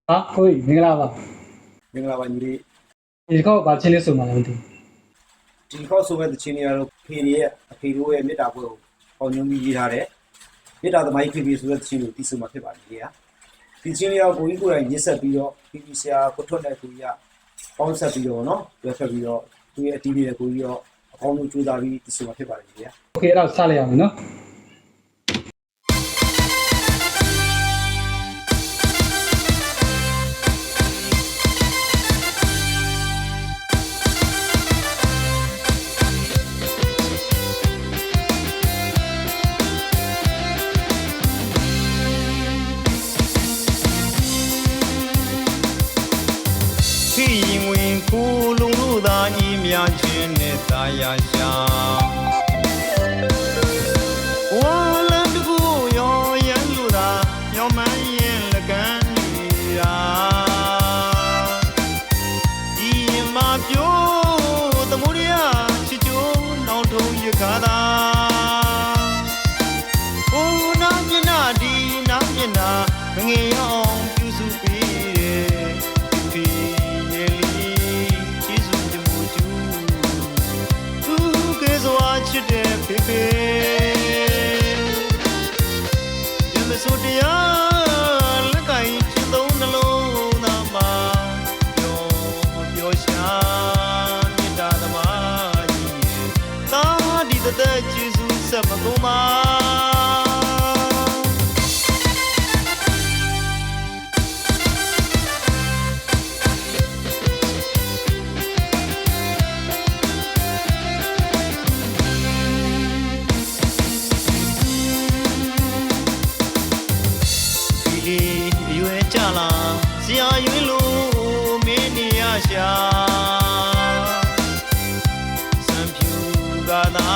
ကိုကြီးမင်္ဂလာပါမင်္ဂလာပါညီလေးဒီကောဘာချင်းလေးဆိုမှလည်းမသိဒီခေါက်ဆိုမဲ့တချင်းတွေကတော့ဖေရဲ့အဖေတို့ရဲ့မေတ္တာပွဲကိုပေါညွှန်းပြီးရေးထားတယ်မေတ္တာသမိုင်းဖေဆိုတဲ့တချင်းကိုတီးဆိုမှဖြစ်ပါတယ်လေဒီချင်းလေးကိုကိုကြီးကိုယ်တိုင်ရေးဆက်ပြီးတော့ဖေဆရာကိုထွတ်တဲ့ကိုကြီးကပေါင်းဆက်ပြီးတော့နော်တွဲဖက်ပြီးတော့သူရဲ့အတီးလေးကိုကြီးရောအကောင်းဆုံးကြိုးစားပြီးတီးဆိုမှဖြစ်ပါတယ်လေโอเคအဲ့တော့စလိုက်အောင်နော်များခြင်းနဲ့သာယာရှာဝါလန်တကူရောရန်လူသာမျောမှန်းရင်လကန်းရာဒီမှာပြိုးသမုဒိယချစ်ချိုးနောင်ထုံရခါသာအိုးနာမျက်နှာဒီနာမျက်နှာမငယ်အောင်ပြုစုပြီးတယ်ဖေရဲ့လီချစ်တဲ့ဖေဖေရမစိုးတရားလက်ကင်ချစ်သုံးနှလုံးသားမှာပျော်ရှာမေတ္တာသမားကြီးရဲ့သာဒီတဲ့ကျေးဇူးဆက်မကုန်ပါဆရာရွေးလို့မင်းနေရရှာစံဖြူကသာ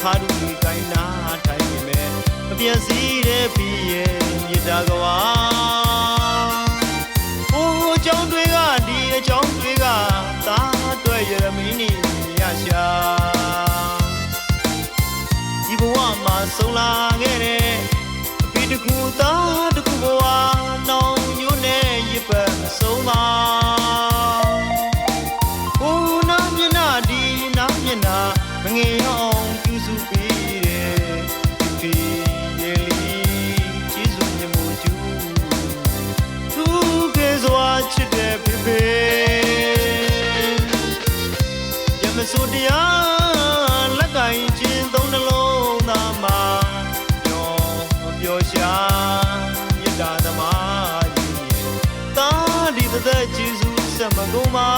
ခါဒူကြီးကိုင်းနာထိုင်နေမယ်အပြည့်စည်းတဲ့ပြီးရဲ့မြေတာကဝါအိုးအကြောင်းတွေကဒီအကြောင်းတွေကသာတွေ့ရမင်းနေရရှာဒီဘဝမှာဆုံးလာခဲ့တဲ့အဖေတကူသားတကူဘဝနောင်ဆုံးပါအိုးနာမျက်နှာဒီနာမျက်နှာမငယ်အောင်ပြုစုပြီးတယ်ဖေရဲ့လီကျေးဇူးမြတ်မို့ကျူသူကဲစွာချစ်တဲ့ဖေဖေရမစိုးတရားလက်ကင်ချင်းသုံးနှလုံးသားမှာပျော်ရှာမေတ္တာသမားဒီတဲ့ကျေးဇူးဆက်မကုန်ပါ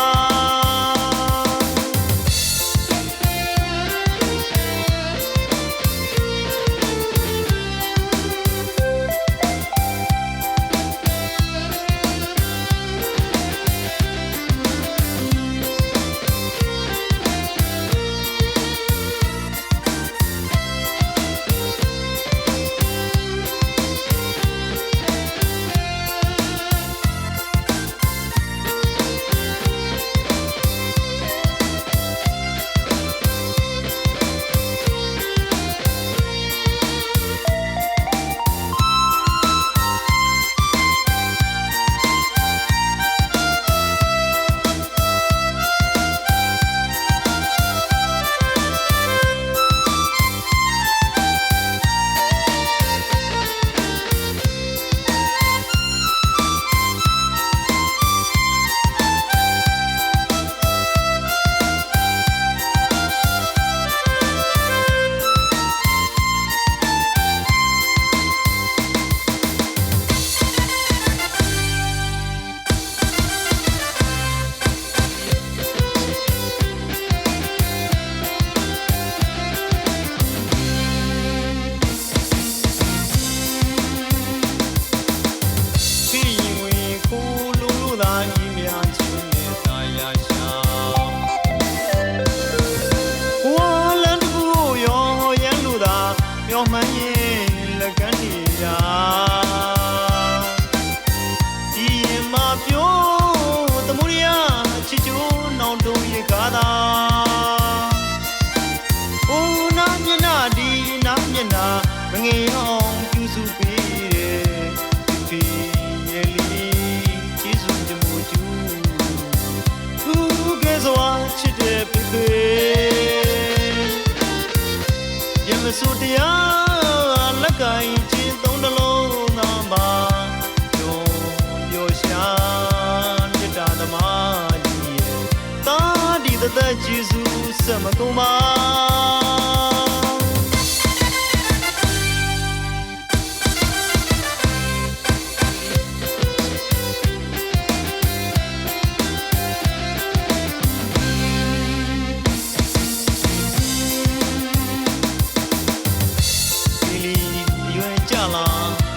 သက်ကျေးဇူးဆက်မကုန်ပါ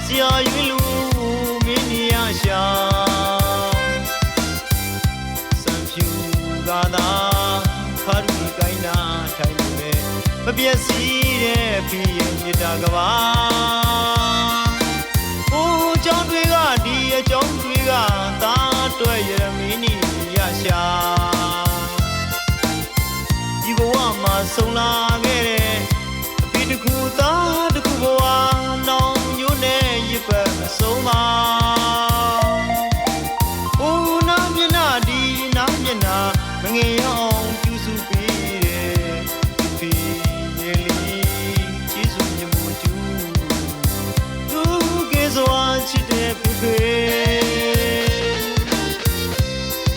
ဆရာရွေးလူမင်းနေရရှာစံဖြူသာသာခါရီကိုင်းနာထိုင်လို့ပဲမပြည့်စည်တဲ့ဖီးရဲ့မြတ်တာကဘာအိုးကြောင်းတွေကဒီအကြောင်းတွေကသာတွဲရမင်းနေရရှာဒီဘဝမှာဆုံးလာခဲ့တဲ့အဖေတခုသားတခုဘဝနောင်ရစ်ပတ်မဆုံးပါအိုးနာမျက်နှာဒီနာမျက်နှာမငယ်အောင်ကျူးစုပေးတယ်ဖေရေလီကျေးဇူးမြတ်မို့ကျူသူကဲစွာချစ်တဲ့ဖေဖေ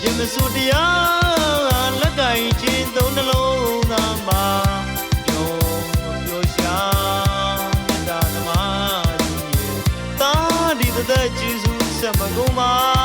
ရမစိုးတရားလက်ကင်ချင်းသုံးနှလုံးသားမှာပျော်ရှာသက်ကျေးဇူးဆက်မကုန်ပါ